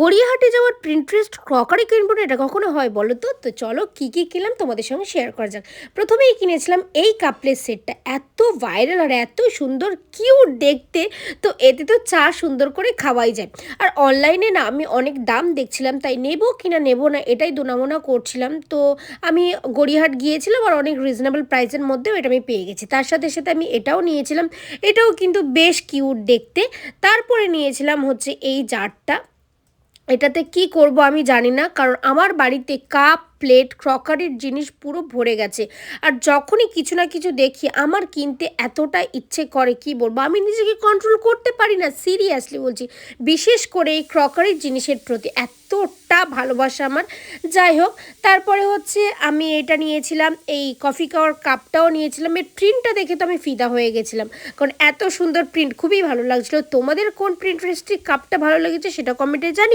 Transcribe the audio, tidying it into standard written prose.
গড়িয়াহাটে যাওয়ার Pinterest crockery কিনবো না, এটা কখনো হয় বলো তো? তো চলো কী কী কিনলাম তোমাদের সঙ্গে শেয়ার করা যাক। প্রথমেই কিনেছিলাম এই কাপলের সেটটা, এত ভাইরাল আর এত সুন্দর কিউট দেখতে। তো এতে তো চা সুন্দর করে খাওয়াই যায়। আর অনলাইনে না আমি অনেক দাম দেখছিলাম, তাই নেবো কিনা নেবো না এটাই দোনামোনা করছিলাম। তো আমি গড়িয়াহাট গিয়েছিলাম আর অনেক রিজনেবল প্রাইসের মধ্যেও এটা আমি পেয়ে গেছি। তার সাথে সাথে আমি এটাও নিয়েছিলাম, এটাও কিন্তু বেশ কিউট দেখতে। তারপরে নিয়েছিলাম হচ্ছে এই জারটা। এটাতে কি করব আমি জানি না, কারণ আমার বাড়িতে কাপ প্লেট ক্রকারির জিনিস পুরো ভরে গেছে। আর যখনই কিছু না কিছু দেখি আমার কিনতে এতটা ইচ্ছে করে, কি বলবো, আমি নিজেকে কন্ট্রোল করতে পারি না, সিরিয়াসলি বলছি। বিশেষ করে এই ক্রকারির জিনিসের প্রতি এতটা ভালোবাসা আমার। যাই হোক, তারপরে হচ্ছে আমি এটা নিয়েছিলাম, এই কফি খাওয়ার কাপটাও নিয়েছিলাম। এর প্রিন্টটা দেখে তো আমি ফিদা হয়ে গেছিলাম, কারণ এত সুন্দর প্রিন্ট, খুবই ভালো লাগছিলো। তোমাদের কোন প্রিন্টারেস্টের কাপটা ভালো লেগেছে সেটা কমেন্টে জানি।